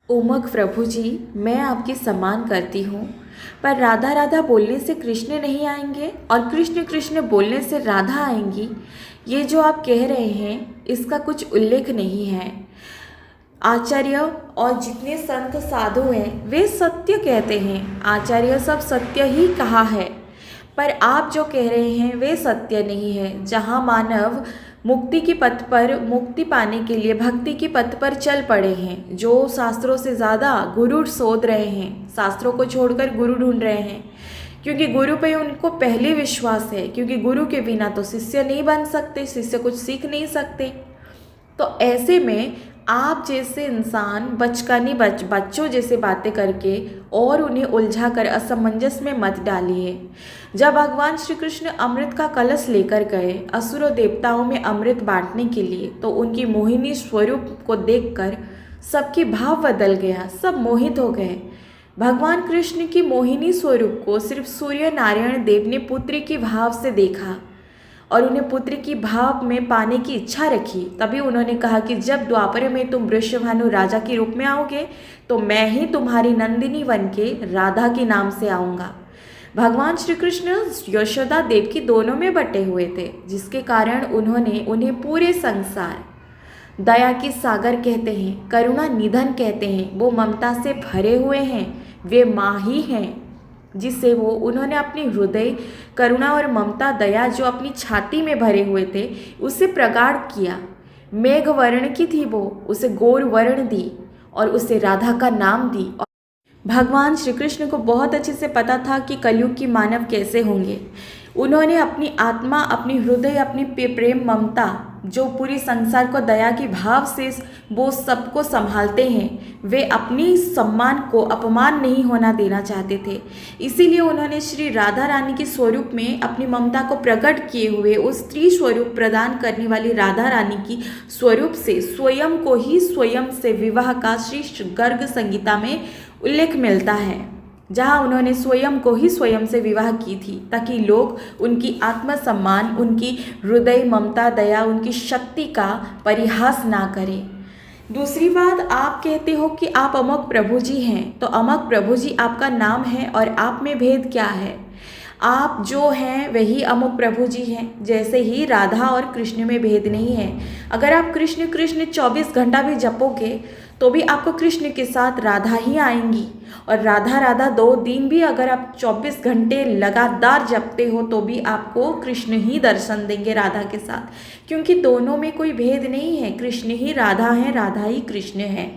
ओमक प्रभु जी, मैं आपकी सम्मान करती हूँ, पर राधा राधा बोलने से कृष्ण नहीं आएंगे और कृष्ण कृष्ण बोलने से राधा आएंगी, ये जो आप कह रहे हैं इसका कुछ उल्लेख नहीं है। आचार्य और जितने संत साधु हैं वे सत्य कहते हैं, आचार्य सब सत्य ही कहा है, पर आप जो कह रहे हैं वे सत्य नहीं है। जहाँ मानव मुक्ति की पथ पर, मुक्ति पाने के लिए भक्ति की पथ पर चल पड़े हैं, जो शास्त्रों से ज़्यादा गुरु शोध रहे हैं, शास्त्रों को छोड़कर गुरु ढूंढ रहे हैं, क्योंकि गुरु पे उनको पहले विश्वास है, क्योंकि गुरु के बिना तो शिष्य नहीं बन सकते, शिष्य कुछ सीख नहीं सकते। तो ऐसे में आप जैसे इंसान बचकानी बच्चों जैसे बातें करके और उन्हें उलझा कर असमंजस में मत डालिए। जब भगवान श्री कृष्ण अमृत का कलश लेकर गए असुरों देवताओं में अमृत बांटने के लिए, तो उनकी मोहिनी स्वरूप को देखकर सबकी भाव बदल गया, सब मोहित हो गए। भगवान कृष्ण की मोहिनी स्वरूप को सिर्फ सूर्य नारायण देव ने पुत्री की भाव से देखा और उन्हें पुत्र की भाव में पाने की इच्छा रखी। तभी उन्होंने कहा कि जब द्वापर में तुम वृषभानु राजा के रूप में आओगे तो मैं ही तुम्हारी नंदिनी बन के राधा के नाम से आऊँगा। भगवान श्री कृष्ण यशोदा देव की दोनों में बटे हुए थे, जिसके कारण उन्होंने उन्हें पूरे संसार दया की सागर कहते हैं, करुणा निधन कहते हैं। वो ममता से भरे हुए हैं, वे माँ ही हैं, जिससे वो उन्होंने अपनी हृदय करुणा और ममता दया जो अपनी छाती में भरे हुए थे उसे प्रगाढ़ किया। मेघ वर्ण की थी वो, उसे गौर वर्ण दी और उसे राधा का नाम दी। और भगवान श्री कृष्ण को बहुत अच्छे से पता था कि कलयुग की मानव कैसे होंगे। उन्होंने अपनी आत्मा, अपनी हृदय, अपनी प्रेम ममता जो पूरी संसार को दया की भाव से वो सबको संभालते हैं, वे अपनी सम्मान को अपमान नहीं होना देना चाहते थे। इसीलिए उन्होंने श्री राधा रानी के स्वरूप में अपनी ममता को प्रकट किए हुए उस स्त्री स्वरूप प्रदान करने वाली राधा रानी की स्वरूप से स्वयं को ही स्वयं से विवाह का श्री गर्ग संगीता में उल्लेख मिलता है, जहाँ उन्होंने स्वयं को ही स्वयं से विवाह की थी, ताकि लोग उनकी आत्मसम्मान, उनकी हृदय ममता दया, उनकी शक्ति का परिहास ना करें। दूसरी बात, आप कहते हो कि आप अमोघ प्रभु जी हैं, तो अमोघ प्रभु जी आपका नाम है और आप में भेद क्या है? आप जो हैं वही अमोघ प्रभु जी हैं, जैसे ही राधा और कृष्ण में भेद नहीं है। अगर आप कृष्ण कृष्ण 24 घंटा भी जपोगे तो भी आपको कृष्ण के साथ राधा ही आएंगी, और राधा राधा 2 दिन भी अगर आप 24 घंटे लगातार जपते हो तो भी आपको कृष्ण ही दर्शन देंगे राधा के साथ, क्योंकि दोनों में कोई भेद नहीं है। कृष्ण ही राधा है, राधा ही कृष्ण है।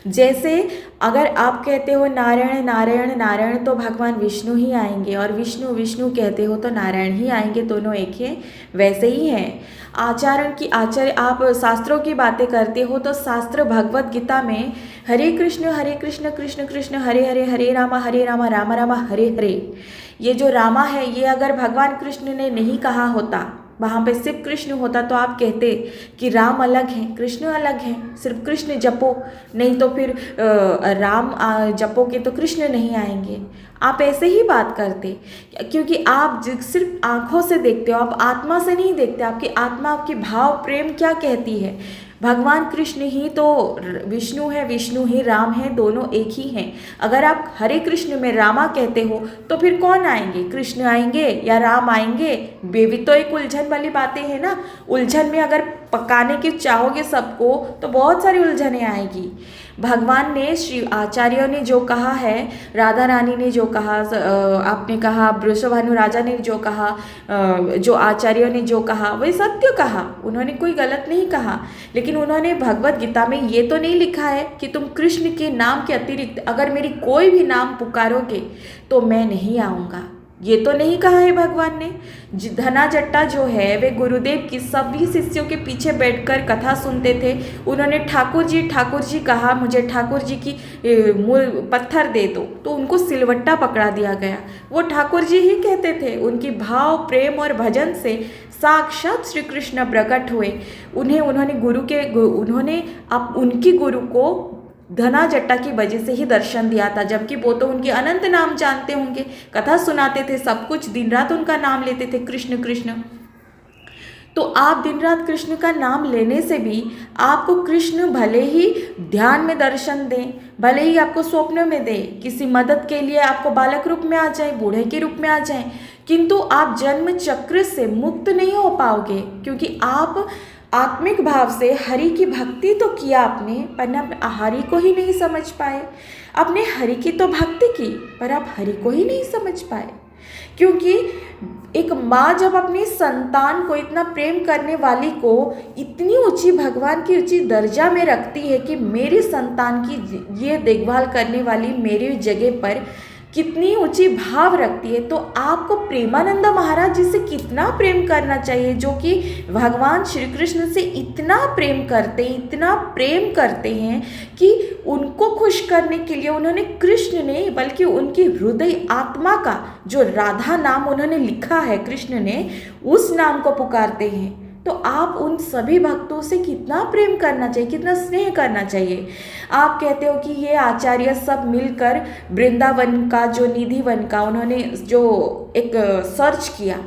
जैसे अगर आप कहते हो नारायण नारायण नारायण तो भगवान विष्णु ही आएंगे, और विष्णु विष्णु कहते हो तो नारायण ही आएंगे, दोनों एक हैं। वैसे ही हैं आचरण की आचार्य, आप शास्त्रों की बातें करते हो तो शास्त्र भगवत गीता में हरे कृष्ण कृष्ण कृष्ण हरे हरे, हरे रामा राम राम हरे हरे, ये जो रामा है ये अगर भगवान कृष्ण ने नहीं कहा होता, वहाँ पे सिर्फ कृष्ण होता, तो आप कहते कि राम अलग हैं कृष्ण अलग हैं, सिर्फ कृष्ण जपो, नहीं तो फिर राम जपोगे तो कृष्ण नहीं आएंगे। आप ऐसे ही बात करते, क्योंकि आप सिर्फ आँखों से देखते हो, आप आत्मा से नहीं देखते। आपकी आत्मा, आपकी भाव प्रेम क्या कहती है? भगवान कृष्ण ही तो विष्णु है, विष्णु ही राम है, दोनों एक ही हैं। अगर आप हरे कृष्ण में रामा कहते हो तो फिर कौन आएंगे? कृष्ण आएंगे या राम आएंगे? बेबी तो एक उलझन वाली बातें हैं ना। उलझन में अगर पकाने के चाहोगे सबको तो बहुत सारी उलझनें आएगी। भगवान ने, श्री आचार्यों ने जो कहा है, राधा रानी ने जो कहा, आपने कहा वृषभानु राजा ने जो कहा, जो आचार्यों ने जो कहा वही सत्य कहा, उन्होंने कोई गलत नहीं कहा। लेकिन उन्होंने भगवत गीता में ये तो नहीं लिखा है कि तुम कृष्ण के नाम के अतिरिक्त अगर मेरी कोई भी नाम पुकारोगे तो मैं नहीं आऊँगा, ये तो नहीं कहा है भगवान ने। धना जट्टा जो है वे गुरुदेव की सभी शिष्यों के पीछे बैठकर कथा सुनते थे। उन्होंने ठाकुर जी कहा, मुझे ठाकुर जी की पत्थर दे दो, तो उनको सिलवट्टा पकड़ा दिया गया। वो ठाकुर जी ही कहते थे, उनकी भाव प्रेम और भजन से साक्षात श्री कृष्ण प्रकट हुए। उन्होंने उनकी गुरु को धना जट्टा की वजह से ही दर्शन दिया था, जबकि वो तो उनके अनंत नाम जानते होंगे, कथा सुनाते थे, सब कुछ दिन रात उनका नाम लेते थे, कृष्ण कृष्ण। तो आप दिन रात कृष्ण का नाम लेने से भी आपको कृष्ण भले ही ध्यान में दर्शन दें, भले ही आपको स्वप्न में दे, किसी मदद के लिए आपको बालक रूप में आ जाए, बूढ़े के रूप में आ जाए, किंतु आप जन्म चक्र से मुक्त नहीं हो पाओगे, क्योंकि आप आत्मिक भाव से हरि की भक्ति तो किया आपने, पर आप हरि को ही नहीं समझ पाए। आपने हरि की तो भक्ति की, पर आप हरि को ही नहीं समझ पाए। क्योंकि एक माँ जब अपनी संतान को, इतना प्रेम करने वाली को इतनी ऊंची, भगवान की ऊंची दर्जा में रखती है कि मेरी संतान की ये देखभाल करने वाली मेरी जगह पर कितनी ऊंची भाव रखती है, तो आपको प्रेमानंद महाराज जी से कितना प्रेम करना चाहिए, जो कि भगवान श्री कृष्ण से इतना प्रेम करते हैं कि उनको खुश करने के लिए उन्होंने कृष्ण ने, बल्कि उनकी हृदय आत्मा का जो राधा नाम उन्होंने लिखा है कृष्ण ने, उस नाम को पुकारते हैं। तो आप उन सभी भक्तों से कितना प्रेम करना चाहिए, कितना स्नेह करना चाहिए। आप कहते हो कि ये आचार्य सब मिलकर वृंदावन का, जो निधि वन का उन्होंने जो एक सर्च किया,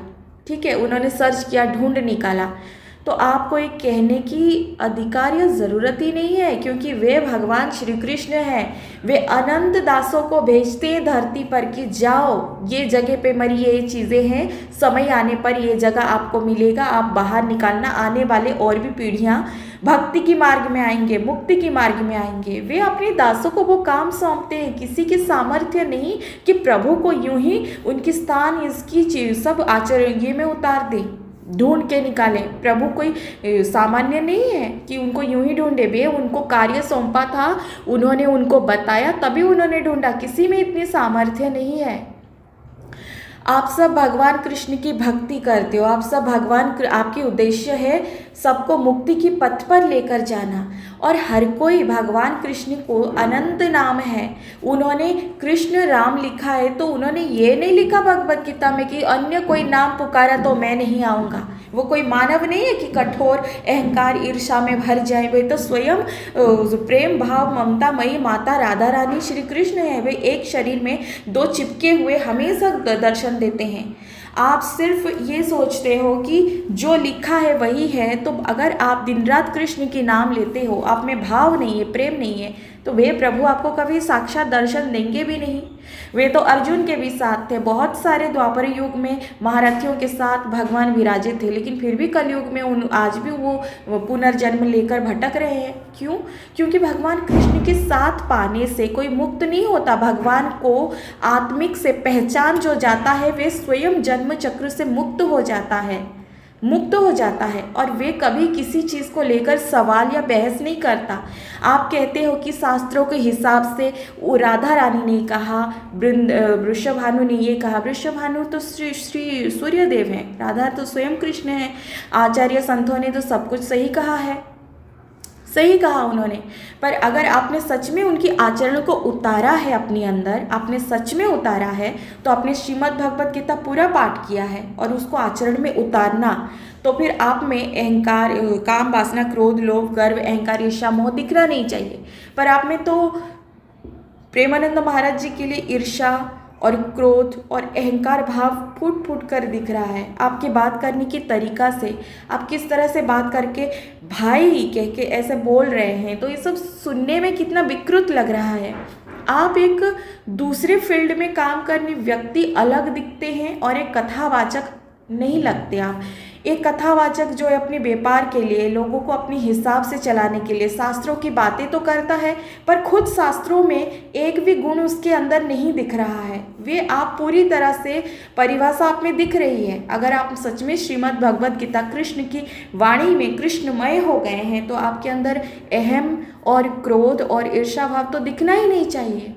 ठीक है, उन्होंने सर्च किया, ढूंढ निकाला, तो आपको एक कहने की अधिकार या ज़रूरत ही नहीं है, क्योंकि वे भगवान श्री कृष्ण हैं। वे अनंत दासों को भेजते हैं धरती पर कि जाओ, ये जगह पे मेरी ये चीज़ें हैं, समय आने पर ये जगह आपको मिलेगा, आप बाहर निकालना, आने वाले और भी पीढ़ियाँ भक्ति की मार्ग में आएंगे, मुक्ति की मार्ग में आएंगे। वे अपने दासों को वो काम सौंपते हैं, किसी के सामर्थ्य नहीं कि प्रभु को यूं ही उनकी स्थान, इसकी चीज सब आचरण में उतार दें, ढूंढ के निकालें। प्रभु कोई सामान्य नहीं है कि उनको यूं ही ढूंढे, वे उनको कार्य सौंपा था, उन्होंने उनको बताया, तभी उन्होंने ढूंढा। किसी में इतनी सामर्थ्य नहीं है। आप सब भगवान कृष्ण की भक्ति करते हो, आप सब भगवान, आपकी उद्देश्य है सबको मुक्ति की पथ पर लेकर जाना, और हर कोई भगवान कृष्ण को अनंत नाम है। उन्होंने कृष्ण राम लिखा है, तो उन्होंने ये नहीं लिखा भगवत गीता में कि अन्य कोई नाम पुकारा तो मैं नहीं आऊँगा। वो कोई मानव नहीं है कि कठोर अहंकार ईर्षा में भर जाए। वे तो स्वयं प्रेम भाव ममता मई माता राधा रानी श्री कृष्ण है। वे एक शरीर में दो चिपके हुए हमेशा दर्शन देते हैं। आप सिर्फ ये सोचते हो कि जो लिखा है वही है, तो अगर आप दिन रात कृष्ण के नाम लेते हो, आप में भाव नहीं है, प्रेम नहीं है, तो वे प्रभु आपको कभी साक्षात दर्शन देंगे भी नहीं। वे तो अर्जुन के भी साथ थे, बहुत सारे द्वापर युग में महारथियों के साथ भगवान विराजे थे, लेकिन फिर भी कलयुग में आज भी वो पुनर्जन्म लेकर भटक रहे हैं। क्यों? क्योंकि भगवान कृष्ण के साथ पाने से कोई मुक्त नहीं होता। भगवान को आत्मिक से पहचान जो जाता है, वे स्वयं जन्म चक्र से मुक्त हो जाता है, और वे कभी किसी चीज़ को लेकर सवाल या बहस नहीं करता। आप कहते हो कि शास्त्रों के हिसाब से राधा रानी ने कहा, वृषभानु ने ये कहा। वृषभानु तो श्री सूर्यदेव हैं, राधा तो स्वयं कृष्ण हैं। आचार्य संतों ने तो सब कुछ सही कहा है, सही कहा उन्होंने। पर अगर आपने सच में उनकी आचरण को उतारा है अपने अंदर, आपने सच में उतारा है, तो आपने श्रीमद् भगवत गीता पूरा पाठ किया है और उसको आचरण में उतारना, तो फिर आप में अहंकार, काम वासना, क्रोध, लोभ, गर्व, अहंकार, ईर्ष्या, मोह दिखना नहीं चाहिए। पर आप में तो प्रेमानंद महाराज जी के लिए ईर्ष्या और क्रोध और अहंकार भाव फूट फूट कर दिख रहा है। आपकी बात करने की तरीका से, आप किस तरह से बात करके भाई कह के ऐसे बोल रहे हैं, तो ये सब सुनने में कितना विकृत लग रहा है। आप एक दूसरे फील्ड में काम करने व्यक्ति अलग दिखते हैं और एक कथावाचक नहीं लगते। आप एक कथावाचक जो है अपने व्यापार के लिए, लोगों को अपने हिसाब से चलाने के लिए शास्त्रों की बातें तो करता है, पर खुद शास्त्रों में एक भी गुण उसके अंदर नहीं दिख रहा है। वे आप पूरी तरह से परिभाषा आप में दिख रही है। अगर आप सच में श्रीमद् भगवत गीता कृष्ण की वाणी में कृष्णमय हो गए हैं, तो आपके अंदर अहम और क्रोध और ईर्ष्या भाव तो दिखना ही नहीं चाहिए।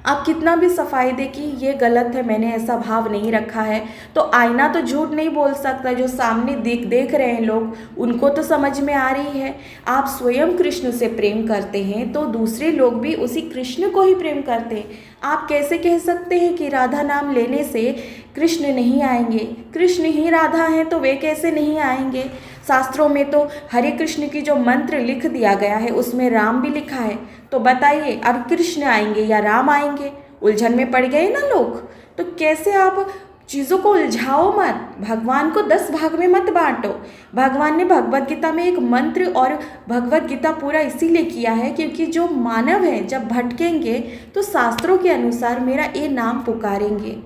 आप कितना भी सफाई दे कि ये गलत है, मैंने ऐसा भाव नहीं रखा है, तो आईना तो झूठ नहीं बोल सकता। जो सामने देख रहे हैं लोग, उनको तो समझ में आ रही है। आप स्वयं कृष्ण से प्रेम करते हैं, तो दूसरे लोग भी उसी कृष्ण को ही प्रेम करते हैं। आप कैसे कह सकते हैं कि राधा नाम लेने से कृष्ण नहीं आएंगे? कृष्ण ही राधा हैं, तो वे कैसे नहीं आएंगे? शास्त्रों में तो हरे कृष्ण की जो मंत्र लिख दिया गया है, उसमें राम भी लिखा है। तो बताइए, अब कृष्ण आएंगे या राम आएंगे? उलझन में पड़ गए ना लोग। तो कैसे आप चीज़ों को उलझाओ मत, भगवान को 10 भाग में मत बांटो। भगवान ने भगवत गीता में एक मंत्र, और भगवत गीता पूरा इसीलिए किया है क्योंकि जो मानव है जब भटकेंगे तो शास्त्रों के अनुसार मेरा ये नाम पुकारेंगे।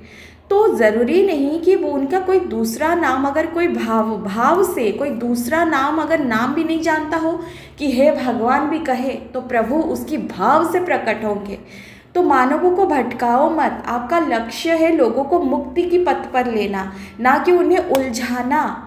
तो ज़रूरी नहीं कि वो उनका कोई दूसरा नाम, अगर कोई भाव से कोई दूसरा नाम, अगर नाम भी नहीं जानता हो कि हे भगवान भी कहे, तो प्रभु उसकी भाव से प्रकट होंगे। तो मानवों को भटकाओ मत। आपका लक्ष्य है लोगों को मुक्ति की पथ पर लेना, ना कि उन्हें उलझाना।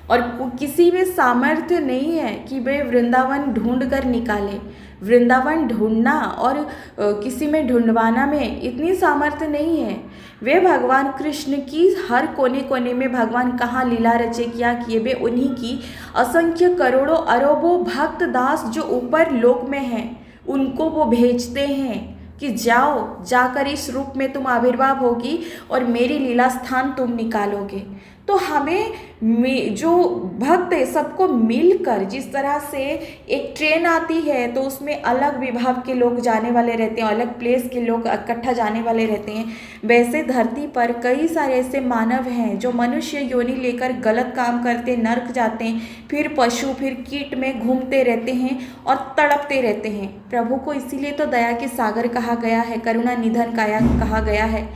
और किसी में सामर्थ्य नहीं है कि वे वृंदावन ढूंढ कर निकाले। वृंदावन ढूंढना और किसी में ढूंढवाना में इतनी सामर्थ्य नहीं है। वे भगवान कृष्ण की हर कोने कोने में भगवान कहाँ लीला रचे क्या किए, वे उन्हीं की असंख्य करोड़ों अरबों भक्त दास जो ऊपर लोक में हैं, उनको वो भेजते हैं कि जाओ, जाकर इस रूप में तुम आविर्भाव होगी और मेरी लीला स्थान तुम निकालोगे। तो हमें जो भक्त है सबको मिलकर, जिस तरह से एक ट्रेन आती है तो उसमें अलग विभाग के लोग जाने वाले रहते हैं, अलग प्लेस के लोग इकट्ठा जाने वाले रहते हैं, वैसे धरती पर कई सारे ऐसे मानव हैं जो मनुष्य योनि लेकर गलत काम करते, नर्क जाते हैं, फिर पशु, फिर कीट में घूमते रहते हैं और तड़पते रहते हैं। प्रभु को इसीलिए तो दया के सागर कहा गया है, करुणा निधन काया कहा गया है।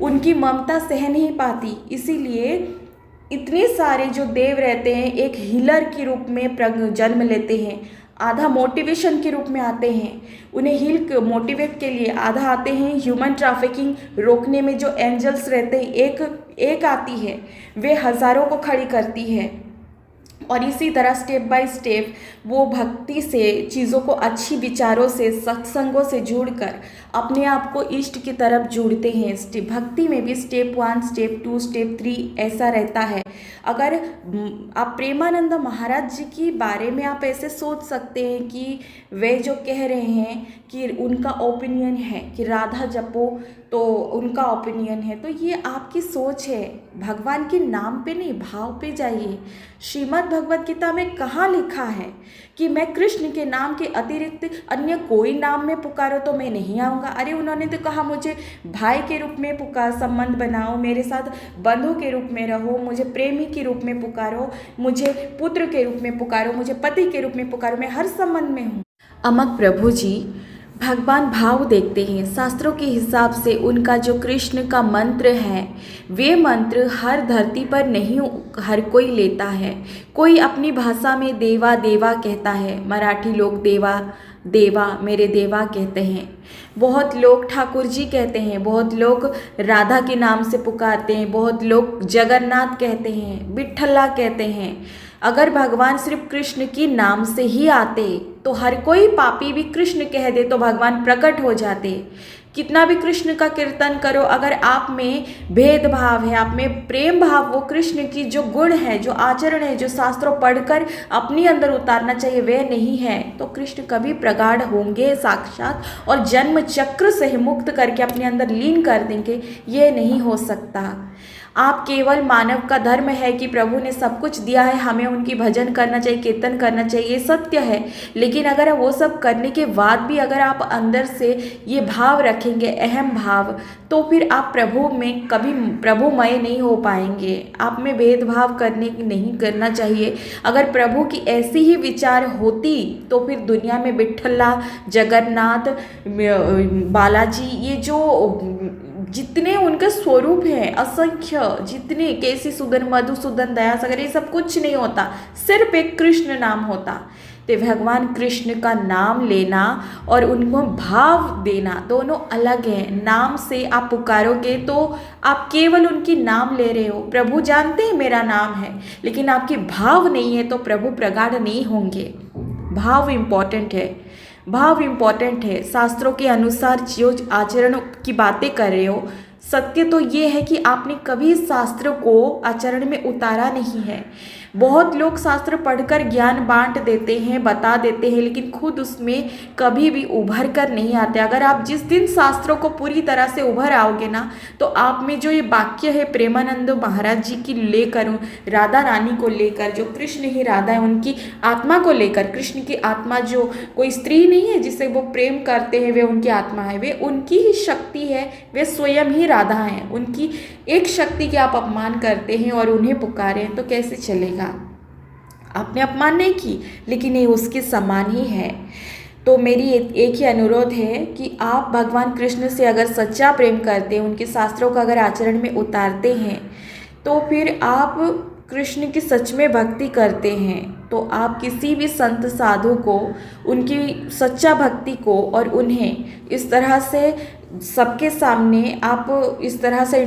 उनकी ममता सह नहीं पाती, इसीलिए इतने सारे जो देव रहते हैं एक हीलर के रूप में जन्म लेते हैं, आधा मोटिवेशन के रूप में आते हैं, उन्हें हील मोटिवेट के लिए, आधा आते हैं ह्यूमन ट्रैफिकिंग रोकने में। जो एंजल्स रहते हैं, एक आती है, वे हज़ारों को खड़ी करती है। और इसी तरह स्टेप बाय स्टेप वो भक्ति से, चीज़ों को अच्छी विचारों से, सत्संगों से जोड़कर अपने आप को इष्ट की तरफ जोड़ते हैं। भक्ति में भी स्टेप 1, स्टेप 2, स्टेप 3 ऐसा रहता है। अगर आप प्रेमानंद महाराज जी के बारे में आप ऐसे सोच सकते हैं कि वे जो कह रहे हैं कि उनका ओपिनियन है कि राधा जपो, तो उनका ओपिनियन है, तो ये आपकी सोच है। भगवान के नाम पे नहीं, भाव पे जाइए। श्रीमद् भगवत गीता में कहाँ लिखा है कि मैं कृष्ण के नाम के अतिरिक्त अन्य कोई नाम में पुकारो तो मैं नहीं आऊँगा? अरे उन्होंने तो कहा मुझे भाई के रूप में पुकार, संबंध बनाओ, मेरे साथ बंधु के रूप में रहो, मुझे प्रेमी के रूप में पुकारो, मुझे पुत्र के रूप में पुकारो, मुझे पति के रूप में पुकारो, मैं हर संबंध में हूँ। अमक प्रभु जी भगवान भाव देखते हैं। शास्त्रों के हिसाब से उनका जो कृष्ण का मंत्र है, वे मंत्र हर धरती पर नहीं हर कोई लेता है। कोई अपनी भाषा में देवा देवा कहता है, मराठी लोग देवा देवा मेरे देवा कहते हैं, बहुत लोग ठाकुर जी कहते हैं, बहुत लोग राधा के नाम से पुकारते हैं, बहुत लोग जगन्नाथ कहते हैं, विठ्ठला कहते हैं। अगर भगवान सिर्फ कृष्ण के नाम से ही आते तो हर कोई पापी भी कृष्ण कह दे तो भगवान प्रकट हो जाते। कितना भी कृष्ण का कीर्तन करो, अगर आप में भेदभाव है, आप में प्रेम भाव, वो कृष्ण की जो गुण है, जो आचरण है, जो शास्त्रों पढ़कर अपने अंदर उतारना चाहिए, वह नहीं है, तो कृष्ण कभी प्रगाढ़ होंगे साक्षात और जन्म चक्र से मुक्त करके अपने अंदर लीन कर देंगे? ये नहीं हो सकता। आप केवल मानव का धर्म है कि प्रभु ने सब कुछ दिया है, हमें उनकी भजन करना चाहिए, कीर्तन करना चाहिए, ये सत्य है। लेकिन अगर वो सब करने के बाद भी अगर आप अंदर से ये भाव रखेंगे, अहम भाव, तो फिर आप प्रभु में कभी प्रभुमय नहीं हो पाएंगे। आप में भेदभाव नहीं करना चाहिए। अगर प्रभु की ऐसी ही विचार होती तो फिर दुनिया में विठ्ठला, जगन्नाथ, बालाजी, ये जो जितने उनके स्वरूप हैं असंख्य, जितने केसी सूदन, मधुसूदन, दयासागर, ये सब कुछ नहीं होता, सिर्फ एक कृष्ण नाम होता। तो भगवान कृष्ण का नाम लेना और उनको भाव देना दोनों अलग हैं। नाम से आप पुकारोगे तो आप केवल उनकी नाम ले रहे हो, प्रभु जानते हैं मेरा नाम है, लेकिन आपकी भाव नहीं है तो प्रभु प्रगाढ़ नहीं होंगे। भाव इम्पॉर्टेंट है, भाव इम्पॉर्टेंट है। शास्त्रों के अनुसार जो आचरण की बातें कर रहे हो, सत्य तो ये है कि आपने कभी शास्त्र को आचरण में उतारा नहीं है। बहुत लोग शास्त्र पढ़कर ज्ञान बांट देते हैं, बता देते हैं, लेकिन खुद उसमें कभी भी उभर कर नहीं आते। अगर आप जिस दिन शास्त्रों को पूरी तरह से उभर आओगे ना, तो आप में जो ये वाक्य है प्रेमानंद महाराज जी की लेकर, राधा रानी को लेकर, जो कृष्ण ही राधा है उनकी आत्मा को लेकर, कृष्ण की आत्मा जो कोई स्त्री नहीं है जिसे वो प्रेम करते हैं, वे उनकी आत्मा है, वे उनकी ही शक्ति है, वे स्वयं ही राधा हैं। उनकी एक शक्ति के आप अपमान करते हैं और उन्हें पुकारे तो कैसे चलेगा। आपने अपमान नहीं की, लेकिन ये उसके समान ही है। तो मेरी एक ही अनुरोध है कि आप भगवान कृष्ण से अगर सच्चा प्रेम करते हैं, उनके शास्त्रों का अगर आचरण में उतारते हैं, तो फिर आप कृष्ण की सच में भक्ति करते हैं, तो आप किसी भी संत साधु को, उनकी सच्चा भक्ति को और उन्हें इस तरह से सबके सामने आप इस तरह से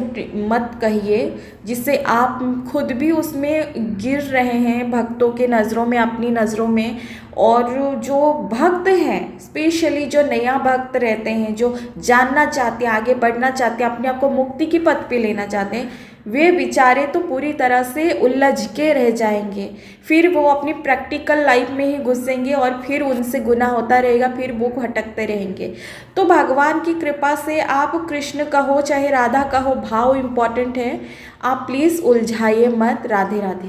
मत कहिए जिससे आप खुद भी उसमें गिर रहे हैं भक्तों के नज़रों में, अपनी नज़रों में। और जो भक्त हैं, स्पेशली जो नया भक्त रहते हैं, जो जानना चाहते हैं, आगे बढ़ना चाहते हैं, अपने आप को मुक्ति की पथ पे लेना चाहते हैं, वे बेचारे तो पूरी तरह से उलझ के रह जाएंगे। फिर वो अपनी प्रैक्टिकल लाइफ में ही घुसेंगे और फिर उनसे गुनाह होता रहेगा, फिर वो भटकते रहेंगे। तो भगवान की कृपा से आप कृष्ण का हो चाहे राधा का हो, भाव इम्पॉर्टेंट है। आप प्लीज़ उलझाइए मत। राधे राधे।